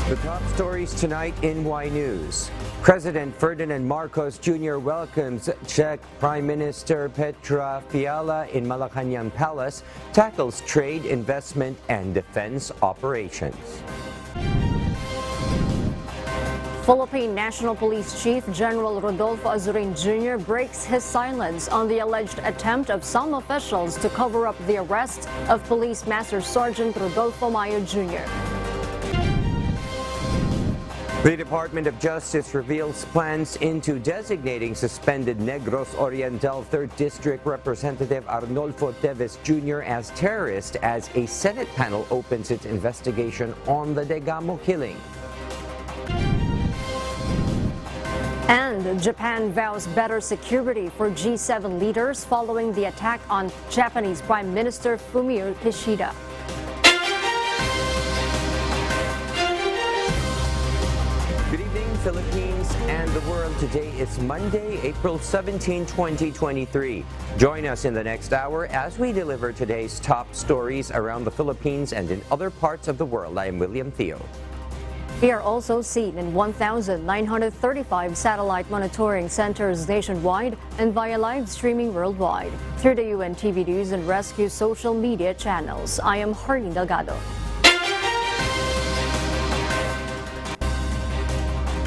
The top stories tonight in Y News. President Ferdinand Marcos Jr. welcomes Czech Prime Minister Petra Fiala in Malacanang Palace, tackles trade, investment, and defense operations. Philippine National Police Chief General Rodolfo Azurin Jr. breaks his silence on the alleged attempt of some officials to cover up the arrest of Police Master Sergeant Rodolfo Mayo Jr. The Department of Justice reveals plans into designating suspended Negros Oriental 3rd District Representative Arnulfo Teves Jr. as terrorist as a Senate panel opens its investigation on the Degamo killing. And Japan vows better security for G7 leaders following the attack on Japanese Prime Minister Fumio Kishida. Good evening, Philippines and the world. Today is Monday, April 17, 2023. Join us in the next hour as we deliver today's top stories around the Philippines and in other parts of the world. I am William Theo. We are also seen in 1,935 satellite monitoring centers nationwide and via live streaming worldwide through the UNTV News and Rescue social media channels. I am Harleen Delgado.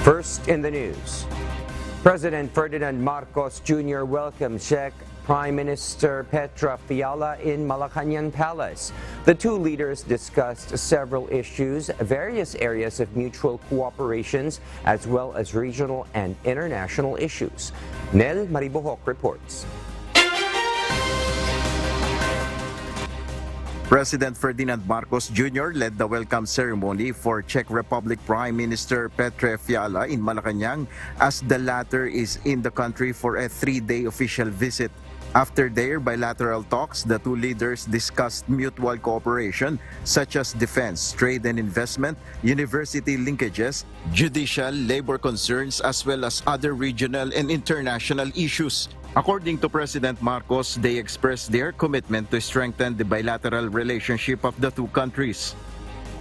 First in the news, President Ferdinand Marcos Jr. welcomed Czech Prime Minister Petra Fiala in Malacanang Palace. The two leaders discussed several issues, various areas of mutual cooperations, as well as regional and international issues. Nel Maribohok reports. President Ferdinand Marcos Jr. led the welcome ceremony for Czech Republic Prime Minister Petra Fiala in Malacanang as the latter is in the country for a 3-day official visit. After their bilateral talks, the two leaders discussed mutual cooperation such as defense, trade and investment, university linkages, judicial, labor concerns, as well as other regional and international issues. According to President Marcos, they expressed their commitment to strengthen the bilateral relationship of the two countries.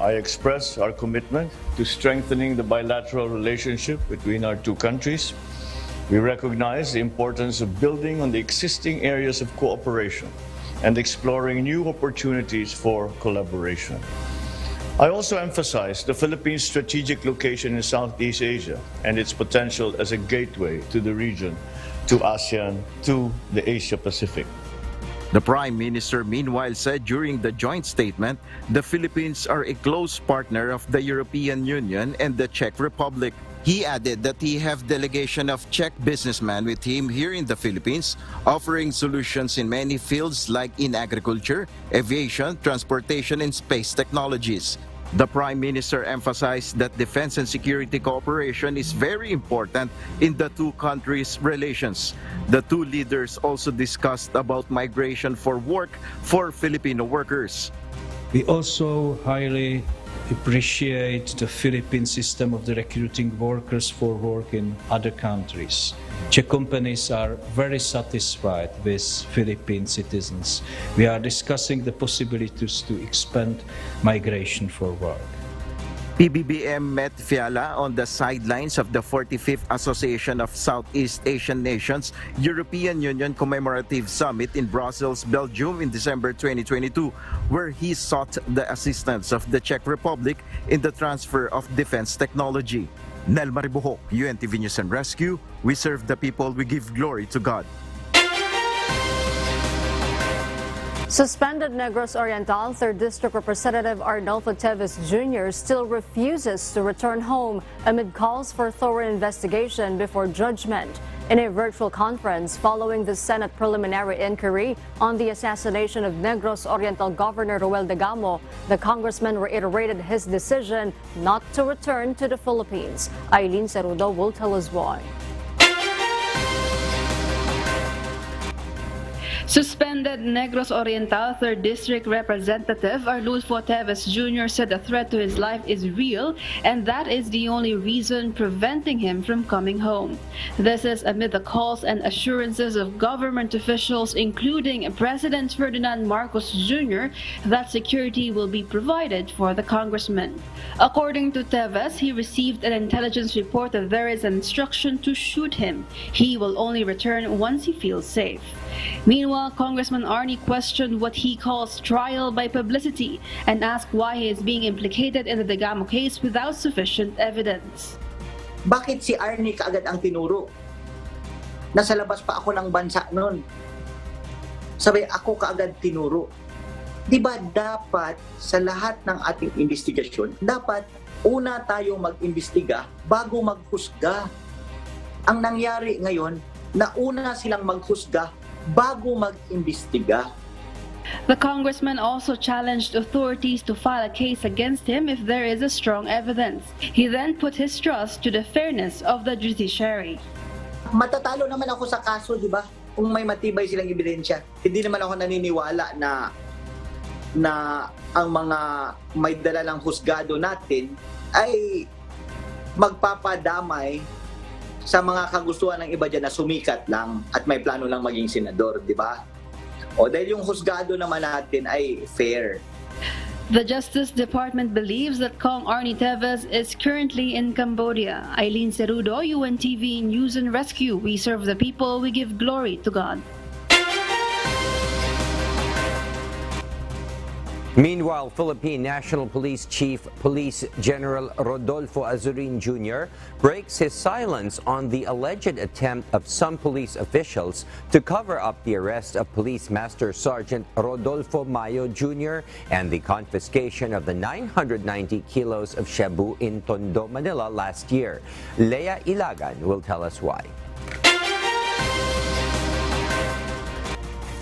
I express our commitment to strengthening the bilateral relationship between our two countries. We recognize the importance of building on the existing areas of cooperation and exploring new opportunities for collaboration. I also emphasize the Philippines' strategic location in Southeast Asia and its potential as a gateway to the region, to ASEAN, to the Asia-Pacific. The Prime Minister meanwhile said during the joint statement, the Philippines are a close partner of the European Union and the Czech Republic. He added that he have delegation of Czech businessmen with him here in the Philippines, offering solutions in many fields like in agriculture, aviation, transportation, and space technologies. The Prime Minister emphasized that defense and security cooperation is very important in the two countries' relations. The two leaders also discussed about migration for work for Filipino workers. We also highly appreciate the Philippine system of the recruiting workers for work in other countries. Czech companies are very satisfied with Philippine citizens. We are discussing the possibilities to expand migration for work. PBBM met Fiala on the sidelines of the 45th Association of Southeast Asian Nations European Union Commemorative Summit in Brussels, Belgium in December 2022, where he sought the assistance of the Czech Republic in the transfer of defense technology. Nel Maribohok, UNTV News and Rescue. We serve the people, we give glory to God. Suspended Negros Oriental 3rd District Representative Arnulfo Teves Jr. still refuses to return home amid calls for thorough investigation before judgment. In a virtual conference following the Senate preliminary inquiry on the assassination of Negros Oriental Governor Roel Degamo, the congressman reiterated his decision not to return to the Philippines. Eileen Cerudo will tell us why. Suspended Negros Oriental 3rd District Representative Arnulfo Teves Jr. said the threat to his life is real and that is the only reason preventing him from coming home. This is amid the calls and assurances of government officials, including President Ferdinand Jr., that security will be provided for the congressman. According to Teves, he received an intelligence report that there is an instruction to shoot him. He will only return once he feels safe. Meanwhile, Congressman Arnie questioned what he calls trial by publicity and asked why he is being implicated in the Degamo case without sufficient evidence. Bakit si Arnie kaagad ang tinuro? Nasa labas pa ako ng bansa noon. Sabi, ako kaagad tinuro. Di ba dapat sa lahat ng ating investigasyon, dapat una tayong mag-imbestiga bago maghusga. Ang nangyari ngayon, nauna silang maghusga bago mag-imbestiga. The congressman also challenged authorities to file a case against him if there is a strong evidence. He then put his trust to the fairness of the judiciary. Matatalo naman ako sa kaso, di ba? Kung may matibay silang ebidensya. Hindi naman ako naniniwala na ang mga may dala ng husgado natin ay magpapadamay sa mga kagustuhan ng iba dyan na sumikat lang at may plano lang maging senador, di ba? O dahil yung husgado naman natin ay fair. The Justice Department believes that Kong Arnie Teves is currently in Cambodia. Eileen Cerudo, UNTV News and Rescue. We serve the people, we give glory to God. Meanwhile, Philippine National Police Chief Police General Rodolfo Azurin Jr. breaks his silence on the alleged attempt of some police officials to cover up the arrest of Police Master Sergeant Rodolfo Mayo Jr. and the confiscation of the 990 kilos of shabu in Tondo, Manila last year. Leia Ilagan will tell us why.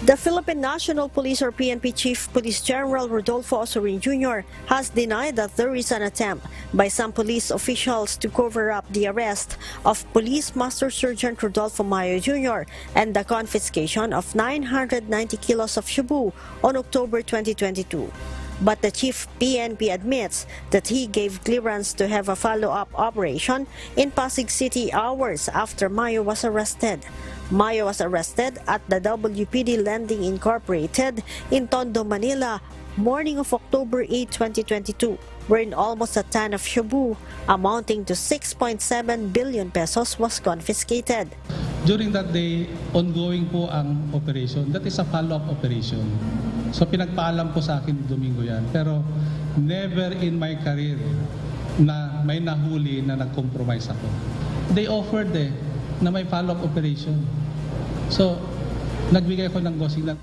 The Philippine National Police or PNP Chief Police General Rodolfo Azurin Jr. has denied that there is an attempt by some police officials to cover up the arrest of Police Master Sergeant Rodolfo Mayo Jr. and the confiscation of 990 kilos of shabu on October 2022. But the Chief PNP admits that he gave clearance to have a follow-up operation in Pasig City hours after Mayo was arrested. Mayo was arrested at the WPD Lending Incorporated in Tondo, Manila, morning of October 8, 2022, wherein almost a ton of shabu amounting to 6.7 billion pesos was confiscated. During that day, ongoing po ang operation. That is a follow-up operation. So pinagpaalam po sa akin Domingo yan. Pero never in my career na may nahuli na nag-compromise ako. They offered na may follow-up operation. So, nagbigay ako ng go-signal.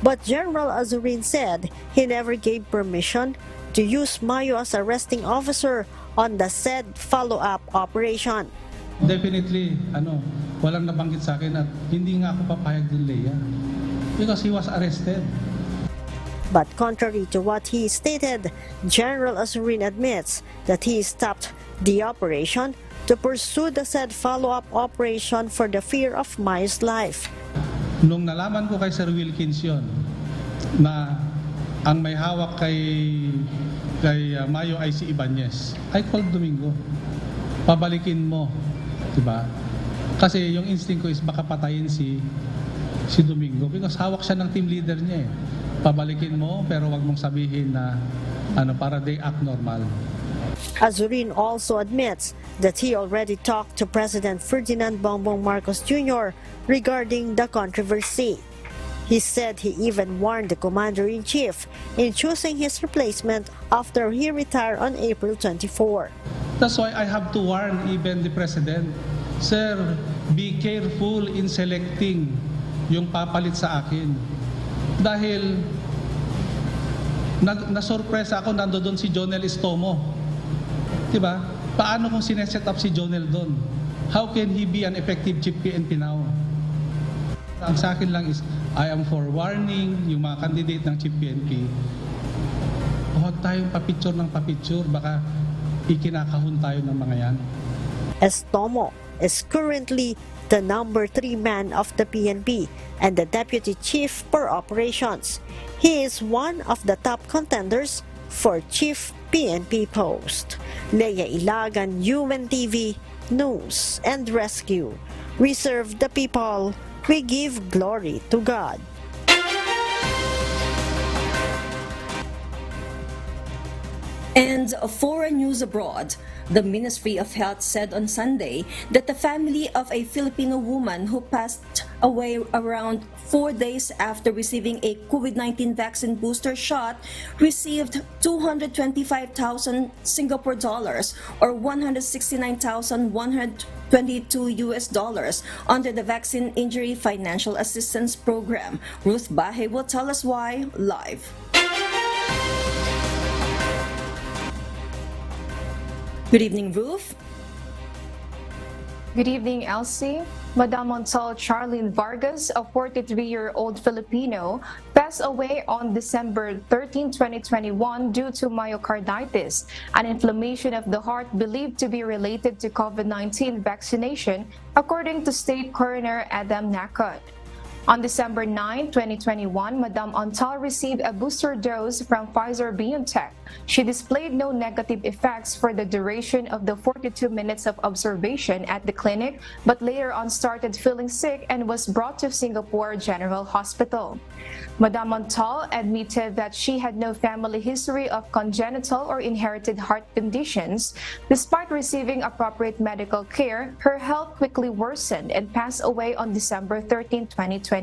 But General Azurin said he never gave permission to use Mayo as arresting officer on the said follow-up operation. Definitely, walang nabanggit sa akin at hindi nga ako papayag din, Leia. Because he was arrested. But contrary to what he stated, General Azurin admits that he stopped the operation to pursue the said follow-up operation for the fear of Mayo's life. Nung nalaman ko kay Sir Wilkins yun, na ang may hawak kay Mayo ay si Ibanez, I called Domingo, pabalikin mo, diba? Kasi yung instinct ko is baka patayin si Domingo because hawak siya ng team leader niya eh. Pabalikin mo pero wag mong sabihin na para they act normal. Azurin also admits that he already talked to President Ferdinand Jr. regarding the controversy. He said he even warned the Commander-in-Chief in choosing his replacement after he retired on April 24. That's why I have to warn even the President, Sir, be careful in selecting yung papalit sa akin. Dahil nasurpresa ako, nandoon si Jonel Estomo. Diba? Paano kung sineset up si Jonel doon? How can he be an effective Chief PNP now? Ang sa akin lang is, I am for warning yung mga candidate ng Chief PNP. Huwag tayong papicture ng papicture, baka ikinakahon tayo ng mga yan. Estomo is currently the number 3 man of the PNP and the Deputy Chief for Operations. He is one of the top contenders for Chief PNP post. Leia Ilagan, UNTV, News and Rescue. We serve the people. We give glory to God. And foreign news abroad. The Ministry of Health said on Sunday that the family of a Filipino woman who passed away around 4 days after receiving a COVID-19 vaccine booster shot received 225,000 Singapore dollars or 169,122 US dollars under the Vaccine Injury Financial Assistance Program. Ruth Bahe will tell us why live. Good evening, Ruth. Good evening, Elsie. Madam Montal Charlene Vargas, a 43-year-old Filipino, passed away on December 13, 2021 due to myocarditis, an inflammation of the heart believed to be related to COVID-19 vaccination, according to State Coroner Adam Nakot. On December 9, 2021, Madam Montal received a booster dose from Pfizer-BioNTech. She displayed no negative effects for the duration of the 42 minutes of observation at the clinic, but later on started feeling sick and was brought to Singapore General Hospital. Madam Montal admitted that she had no family history of congenital or inherited heart conditions. Despite receiving appropriate medical care, her health quickly worsened and passed away on December 13, 2021.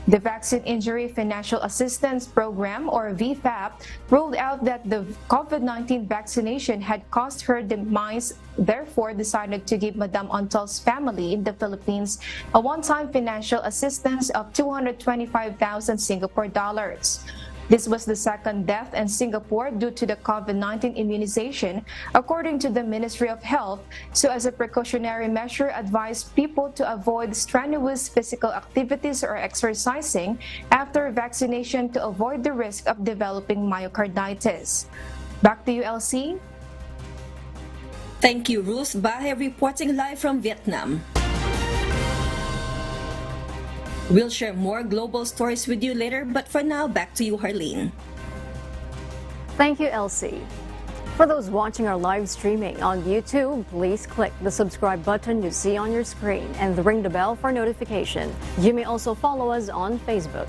The Vaccine Injury Financial Assistance Program, or VFAP, ruled out that the COVID-19 vaccination had caused her demise, therefore decided to give Madam Montal's family in the Philippines a one-time financial assistance of 225,000 Singapore dollars. This was the second death in Singapore due to the COVID-19 immunization, according to the Ministry of Health. So as a precautionary measure, advised people to avoid strenuous physical activities or exercising after vaccination to avoid the risk of developing myocarditis. Back to you, Elsie. Thank you, Ruth Bahe, reporting live from Vietnam. We'll share more global stories with you later, but for now, back to you, Harleen. Thank you, Elsie. For those watching our live streaming on YouTube, please click the subscribe button you see on your screen and ring the bell for notification. You may also follow us on Facebook.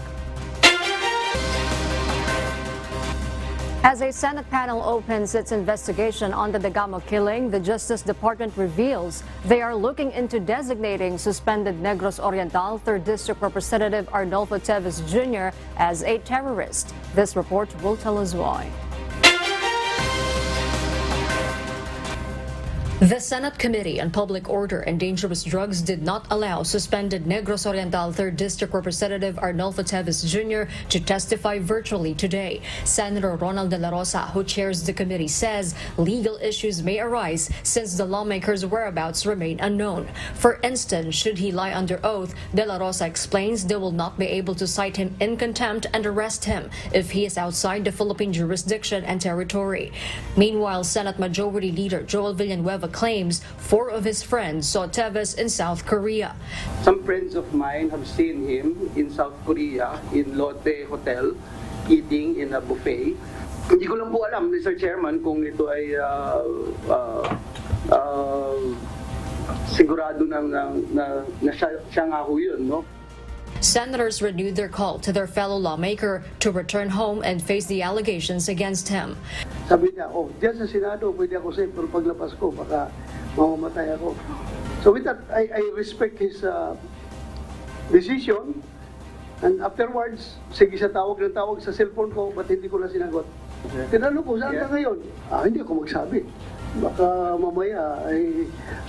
As a Senate panel opens its investigation on the Dagamo killing, the Justice Department reveals they are looking into designating suspended Negros Oriental 3rd District Representative Arnulfo Teves Jr. as a terrorist. This report will tell us why. The Senate Committee on Public Order and Dangerous Drugs did not allow suspended Negros Oriental 3rd District Representative Arnulfo Teves Jr. to testify virtually today. Senator Ronald De La Rosa, who chairs the committee, says legal issues may arise since the lawmaker's whereabouts remain unknown. For instance, should he lie under oath, De La Rosa explains they will not be able to cite him in contempt and arrest him if he is outside the Philippine jurisdiction and territory. Meanwhile, Senate Majority Leader Joel Villanueva claims 4 of his friends saw Teves in South Korea. Some friends of mine have seen him in South Korea in Lotte Hotel eating in a buffet. Hindi ko lang po alam, Mr. Chairman, kung ito ay sigurado na siya nga ho yun, no? Senators renewed their call to their fellow lawmaker to return home and face the allegations against him. Sabi niya, diyan sa Senado, pwede ako safe, pero paglabas ko, baka mamamatay ako. So with that, I respect his decision. And afterwards, sige sa tawag sa cellphone ko, ba't hindi ko na sinagot? Tinanong ko, saan ka ngayon? Hindi ako magsabi. Baka mamaya,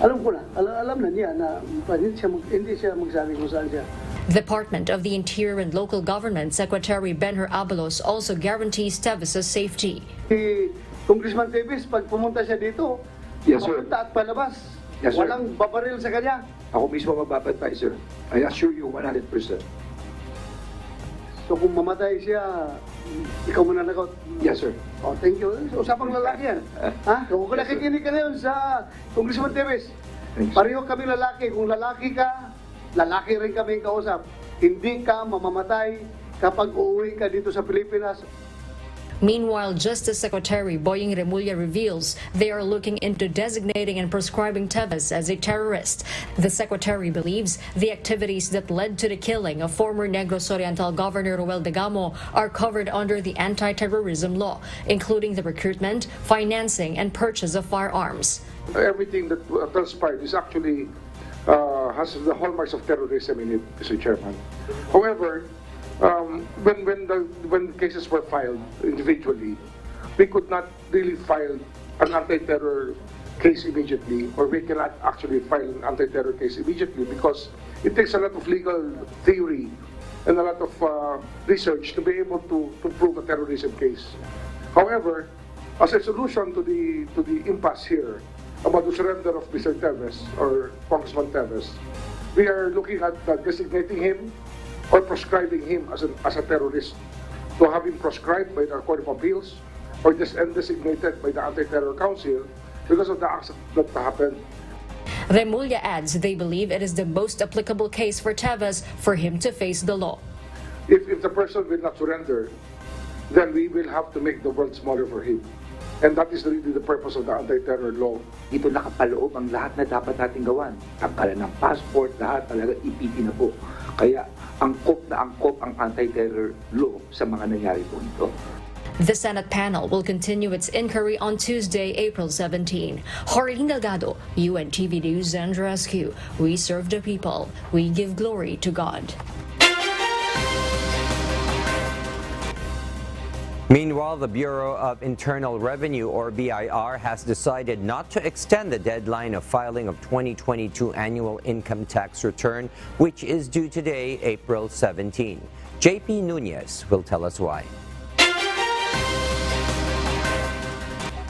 alam ko na, alam na niya na hindi siya magsabi kung saan siya. Department of the Interior and Local Government Secretary Benher Abalos also guarantees Teves' safety. Si Congressman Teves, pag pumunta siya dito, mapunta at palabas. Yes, sir. Walang babaril sa kanya. Ako mismo magbabantay, sir. I assure you 100%. So kung mamatay siya, ikaw mananagot? Yes, sir. Thank you. So, usapang lalaki yan. Ha? Kung nakikinig ka ngayon sa Congressman Teves, Pareho kami lalaki. Kung lalaki ka, lalaki rin kami kausap. Hindi ka mamamatay kapag uuwi ka dito sa Pilipinas. Meanwhile, Justice Secretary Boying Remulla reveals they are looking into designating and proscribing Teves as a terrorist. The secretary believes the activities that led to the killing of former Negros Oriental Governor Ruel Degamo are covered under the anti-terrorism law, including the recruitment, financing, and purchase of firearms. Everything that transpired is actually has the hallmarks of terrorism in it, Mr. Chairman. However, when cases were filed individually, we could not really file an anti-terror case immediately, or we cannot actually file an anti-terror case immediately because it takes a lot of legal theory and a lot of research to be able to prove a terrorism case. However, as a solution to the impasse here about the surrender of Mr. Teves or Congressman Teves, we are looking at designating him or proscribing him as a terrorist, to have him proscribed by the Court of Appeals or designated by the Anti-Terror Council because of the acts that happened. Remulla adds they believe it is the most applicable case for Teves for him to face the law. If the person will not surrender, then we will have to make the world smaller for him. And that is really the purpose of the anti-terror law. Dito nakapaloob ang lahat na dapat natin gawan. Tanggalan ng passport, lahat talaga ipiti na po. Kaya angkop ang anti-terror law sa mga nangyari po ito. The Senate panel will continue its inquiry on Tuesday, April 17. Jorin Delgado, UNTV News and Rescue. We serve the people. We give glory to God. Meanwhile, the Bureau of Internal Revenue, or BIR, has decided not to extend the deadline of filing of 2022 annual income tax return, which is due today, April 17. JP Nunez will tell us why.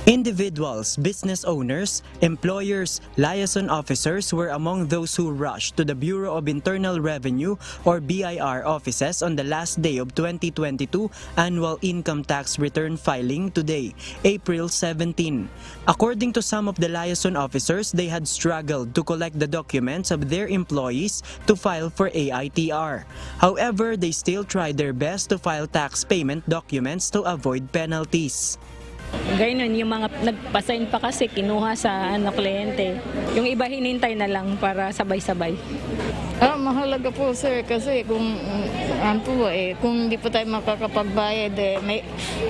Individuals, business owners, employers, liaison officers were among those who rushed to the Bureau of Internal Revenue or BIR offices on the last day of 2022 annual income tax return filing today, April 17. According to some of the liaison officers, they had struggled to collect the documents of their employees to file for AITR. However, they still tried their best to file tax payment documents to avoid penalties. Gayun, yung mga nagpasign pa kasi kinuha sa kliyente. Yung iba hinintay na lang para sabay-sabay. Mahalaga po sir kasi kung kung hindi po tayo makakapagbayad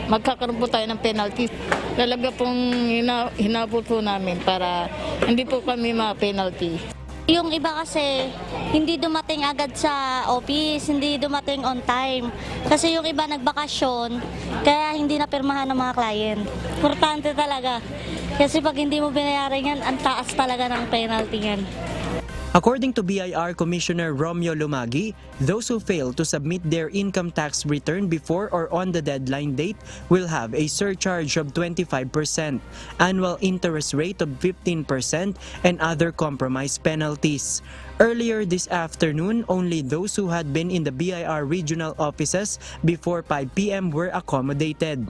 magkakaroon po tayo ng penalty. Talaga pong hinabol po namin para hindi po kami ma-penalty. Yung iba kasi hindi dumating agad sa office, hindi dumating on time. Kasi yung iba nagbakasyon, kaya hindi napirmahan ng mga client. Importante talaga. Kasi pag hindi mo binayaran yan, ang taas talaga ng penalty yan. According to BIR Commissioner Romeo Lumagi, those who fail to submit their income tax return before or on the deadline date will have a surcharge of 25%, annual interest rate of 15%, and other compromise penalties. Earlier this afternoon, only those who had been in the BIR regional offices before 5 p.m. were accommodated.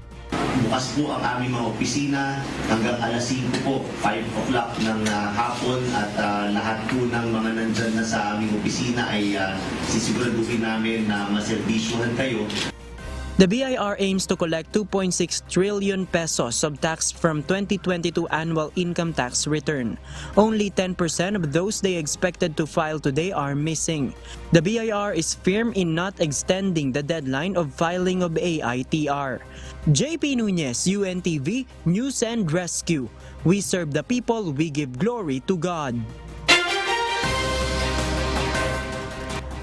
Bukas po ang aming mga opisina hanggang alas 5 po, 5 o'clock ng hapon at lahat po ng mga nandyan na sa aming opisina ay sisiguraduhin namin na maserbisyuhan kayo. The BIR aims to collect 2.6 trillion pesos of tax from 2022 annual income tax return. Only 10% of those they expected to file today are missing. The BIR is firm in not extending the deadline of filing of AITR. JP Nunez, UNTV, News and Rescue. We serve the people, we give glory to God.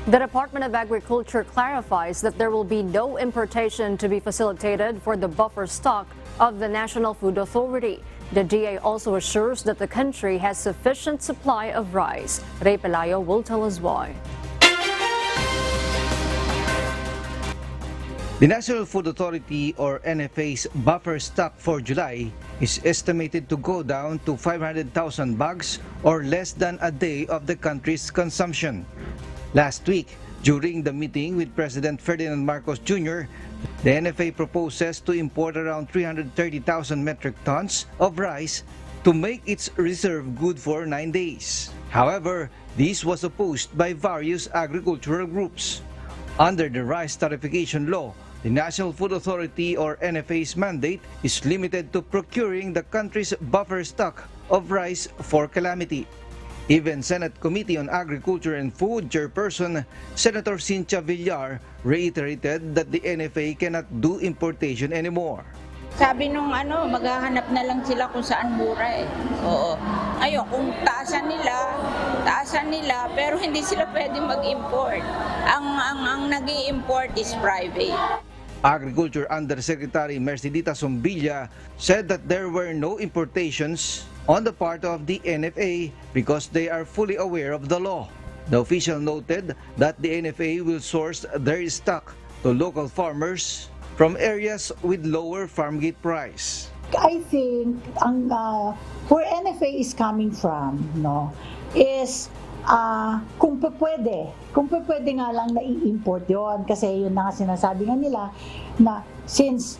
The Department of Agriculture clarifies that there will be no importation to be facilitated for the buffer stock of the National Food Authority. The DA also assures that the country has sufficient supply of rice. Ray Pelayo will tell us why. The National Food Authority or NFA's buffer stock for July is estimated to go down to 500,000 bags or less than a day of the country's consumption. Last week, during the meeting with President Ferdinand Marcos Jr., the NFA proposes to import around 330,000 metric tons of rice to make its reserve good for 9 days. However, this was opposed by various agricultural groups. Under the rice tariffication law, the National Food Authority or NFA's mandate is limited to procuring the country's buffer stock of rice for calamity. Even Senate Committee on Agriculture and Food Chairperson Senator Cynthia Villar reiterated that the NFA cannot do importation anymore. Sabi nung maghahanap na lang sila kung saan mura eh. Oo. Ayun, kung taasan nila, pero hindi sila pwede mag-import. Ang nag-i-import is private. Agriculture Undersecretary Mercedita Sombilla said that there were no importations on the part of the NFA because they are fully aware of the law. The official noted that the NFA will source their stock to local farmers from areas with lower farm gate price. I think where NFA is coming from, is kung pwede nga lang na i-import yon, kasi yun na nga sinasabi nga nila na since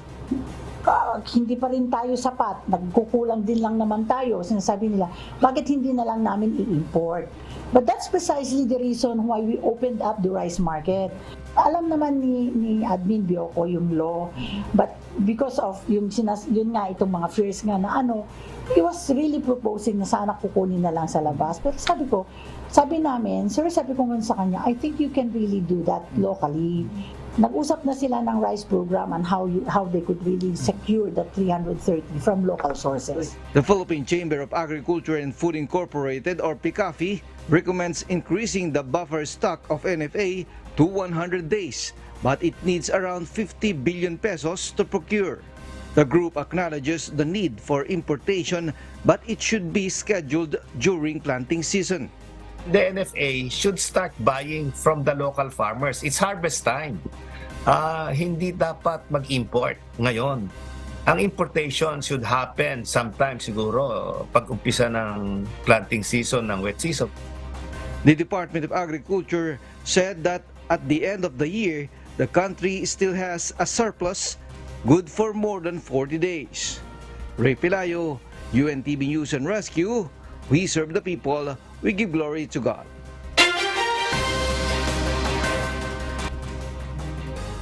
hindi pa rin tayo sapat, nagkukulang din lang naman tayo, sinasabi nila, bakit hindi na lang namin i-import? But that's precisely the reason why we opened up the rice market. Alam naman ni Admin Bioco yung law, but because of yun nga itong mga fears nga na he was really proposing na sana kukunin na lang sa labas. Pero sabi namin, sabi ko sa kanya, I think you can really do that locally. Nag-usap na sila ng rice program and how they could really secure the 330 from local sources. The Philippine Chamber of Agriculture and Food Incorporated or PCAFI recommends increasing the buffer stock of NFA to 100 days, but it needs around 50 billion pesos to procure. The group acknowledges the need for importation, but it should be scheduled during planting season. The NFA should start buying from the local farmers. It's harvest time. Hindi dapat mag-import ngayon. Ang importation should happen sometime siguro pag-umpisa ng planting season, ng wet season. The Department of Agriculture said that at the end of the year, the country still has a surplus good for more than 40 days. Ray Pelayo, UNTV News and Rescue. We serve the people, we give glory to God.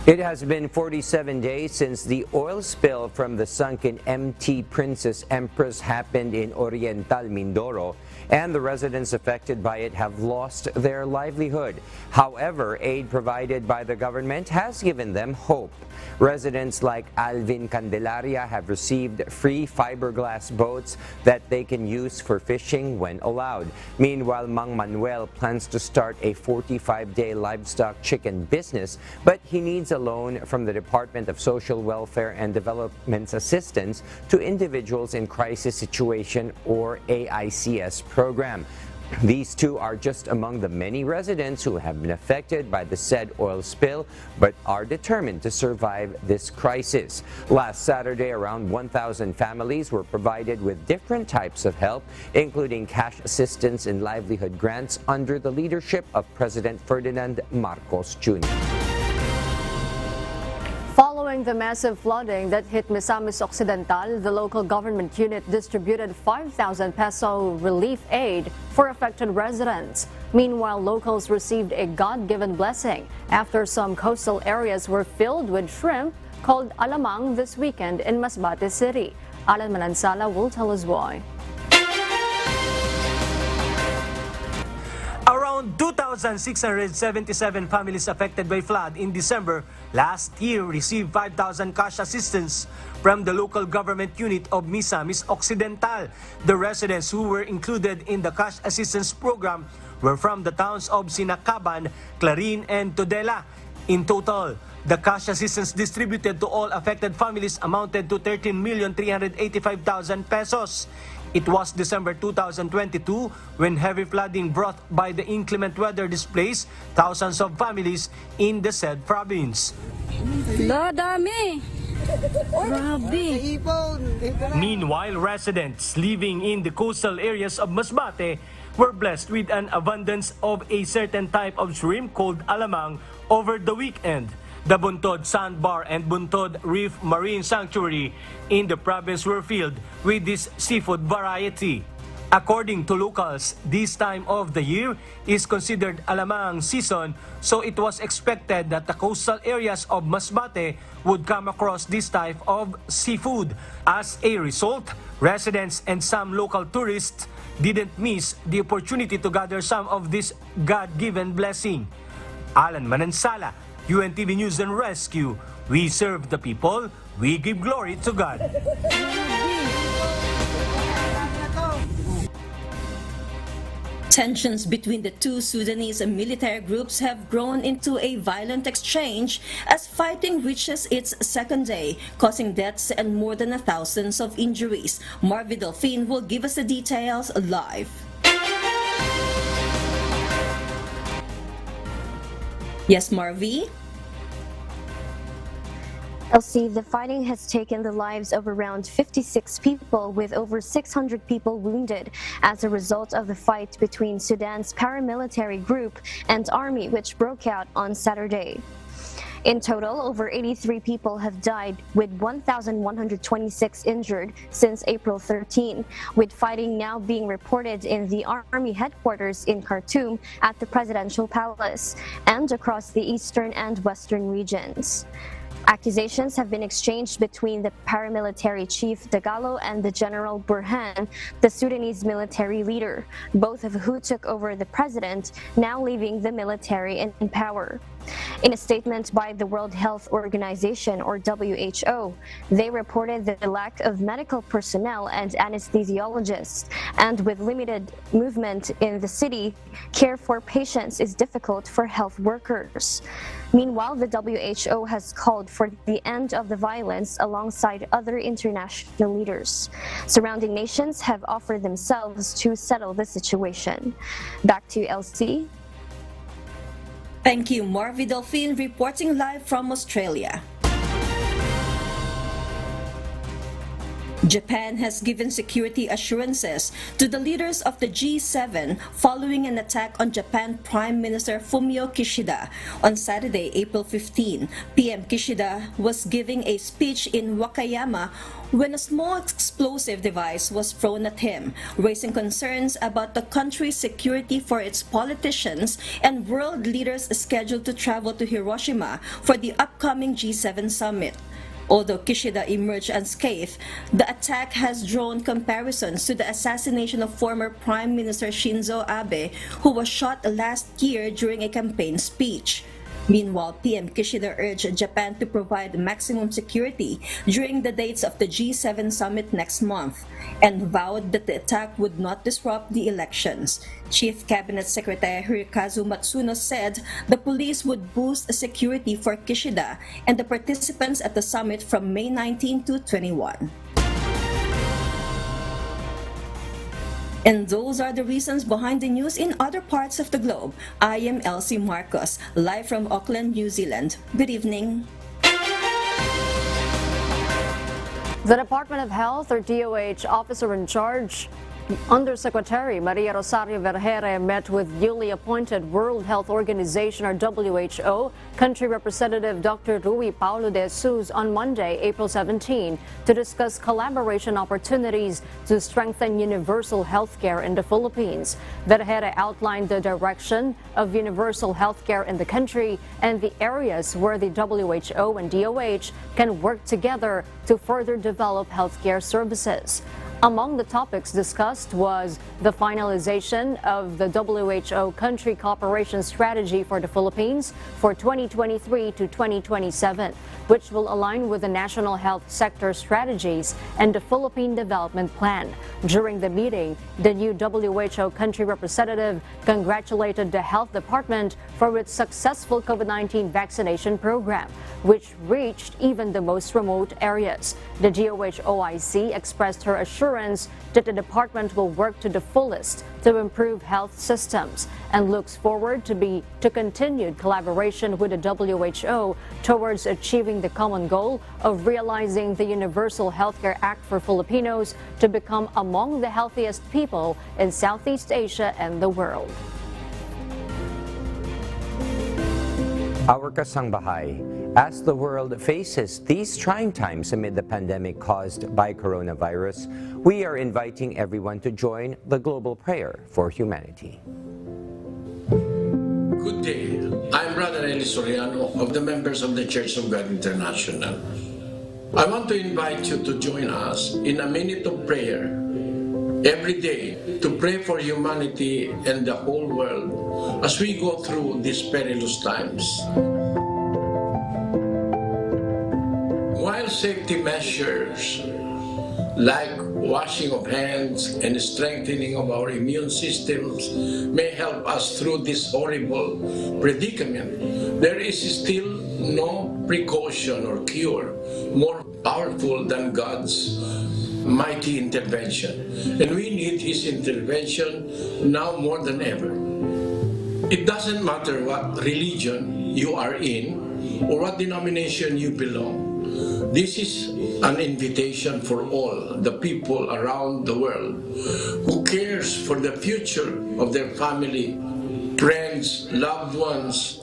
It has been 47 days since the oil spill from the sunken MT Princess Empress happened in Oriental Mindoro, and the residents affected by it have lost their livelihood. However, aid provided by the government has given them hope. Residents like Alvin Candelaria have received free fiberglass boats that they can use for fishing when allowed. Meanwhile, Mang Manuel plans to start a 45-day livestock chicken business, but he needs a loan from the Department of Social Welfare and Development's Assistance to Individuals in Crisis Situation or AICS program. These two are just among the many residents who have been affected by the said oil spill but are determined to survive this crisis. Last Saturday, around 1,000 families were provided with different types of help, including cash assistance and livelihood grants under the leadership of President Ferdinand Marcos Jr. Following the massive flooding that hit Misamis Occidental, the local government unit distributed 5,000 peso relief aid for affected residents. Meanwhile, locals received a God-given blessing after some coastal areas were filled with shrimp called alamang this weekend in Masbate City. Alan Manansala will tell us why. Around 2,677 families affected by flood in December last year received 5,000 cash assistance from the local government unit of Misamis Occidental. The residents who were included in the cash assistance program were from the towns of Sinacaban, Clarin, and Tudela. In total, the cash assistance distributed to all affected families amounted to 13,385,000 pesos. It was December 2022 when heavy flooding brought by the inclement weather displaced thousands of families in the said province. Meanwhile, residents living in the coastal areas of Masbate were blessed with an abundance of a certain type of shrimp called alamang over the weekend. the Buntod Sandbar and Buntod Reef Marine Sanctuary in the province were filled with this seafood variety. According to locals, this time of the year is considered alamang season, so it was expected that the coastal areas of Masbate would come across this type of seafood. As a result, residents and some local tourists didn't miss the opportunity to gather some of this God-given blessing. Alan Manansala, UNTV News and Rescue. We serve the people, we give glory to God. Tensions between the two Sudanese military groups have grown into a violent exchange as fighting reaches its second day, causing deaths and more than 1,000 of injuries. Marvy Delphine will give us the details live. Yes, Marvy? Elsie, the fighting has taken the lives of around 56 people, with over 600 people wounded as a result of the fight between Sudan's paramilitary group and army, which broke out on Saturday. In total, over 83 people have died, with 1,126 injured since April 13, with fighting now being reported in the army headquarters in Khartoum, at the presidential palace, and across the eastern and western regions. Accusations have been exchanged between the paramilitary chief Dagalo and the General Burhan, the Sudanese military leader, both of who took over the president, now leaving the military in power. In a statement by the World Health Organization, or WHO, they reported the lack of medical personnel and anesthesiologists, and with limited movement in the city, care for patients is difficult for health workers. Meanwhile, the WHO has called for the end of the violence alongside other international leaders. Surrounding nations have offered themselves to settle the situation. Back to you, LC. Thank you, Marvy Delphine, reporting live from Australia. Japan has given security assurances to the leaders of the G7 following an attack on Japan Prime Minister Fumio Kishida. On Saturday, April 15, PM Kishida was giving a speech in Wakayama when a small explosive device was thrown at him, raising concerns about the country's security for its politicians and world leaders scheduled to travel to Hiroshima for the upcoming G7 summit. Although Kishida emerged unscathed, the attack has drawn comparisons to the assassination of former Prime Minister Shinzo Abe, who was shot last year during a campaign speech. Meanwhile, PM Kishida urged Japan to provide maximum security during the dates of the G7 summit next month, and vowed that the attack would not disrupt the elections. Chief Cabinet Secretary Hirokazu Matsuno said the police would boost security for Kishida and the participants at the summit from May 19 to 21. And those are the reasons behind the news in other parts of the globe. I am Elsie Marcos, live from Auckland, New Zealand. Good evening. The Department of Health, or DOH, officer in charge, Undersecretary Maria Rosario Vergere, met with newly appointed World Health Organization, or WHO, Country Representative Dr. Rui Paulo de Jesus on Monday, April 17, to discuss collaboration opportunities to strengthen universal health care in the Philippines. Vergere outlined the direction of universal health care in the country and the areas where the WHO and DOH can work together to further develop healthcare services. Among the topics discussed was the finalization of the WHO Country Cooperation Strategy for the Philippines for 2023 to 2027, which will align with the national health sector strategies and the Philippine Development Plan. During the meeting, the new WHO country representative congratulated the Health Department for its successful COVID-19 vaccination program, which reached even the most remote areas. The DOH OIC expressed her assurance that the department will work to the fullest to improve health systems and looks forward to continued collaboration with the WHO towards achieving the common goal of realizing the Universal Healthcare Act for Filipinos to become among the healthiest people in Southeast Asia and the world. our kasangbahay. As the world faces these trying times amid the pandemic caused by coronavirus, we are inviting everyone to join the global prayer for humanity. Good day. I'm Brother Eli Soriano of the members of the Church of God International. I want to invite you to join us in a minute of prayer every day to pray for humanity and the whole world as we go through these perilous times. While safety measures like washing of hands and strengthening of our immune systems may help us through this horrible predicament, there is still no precaution or cure more powerful than God's mighty intervention. And we need His intervention now more than ever. It doesn't matter what religion you are in or what denomination you belong. This is an invitation for all the people around the world who cares for the future of their family, friends, loved ones,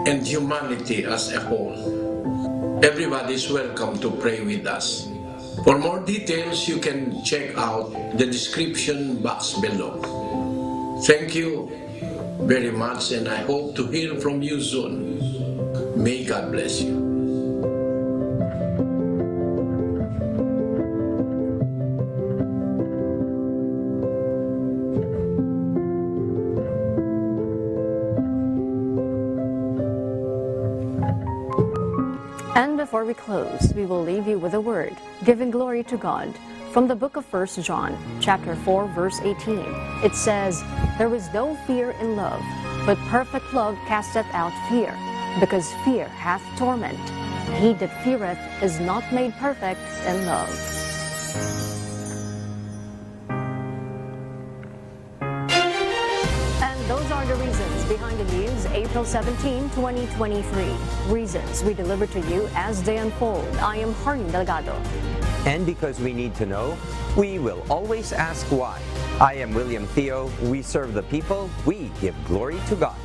and humanity as a whole. Everybody is welcome to pray with us. For more details, you can check out the description box below. Thank you very much, and I hope to hear from you soon. May God bless you. And before we close, we will leave you with a word, giving glory to God. From the book of 1 John, chapter 4, verse 18, it says, "There is no fear in love, but perfect love casteth out fear, because fear hath torment. He that feareth is not made perfect in love." Those are the reasons behind the news, April 17, 2023. Reasons we deliver to you as they unfold. I am Harney Delgado. And because we need to know, we will always ask why. I am William Theo. We serve the people. We give glory to God.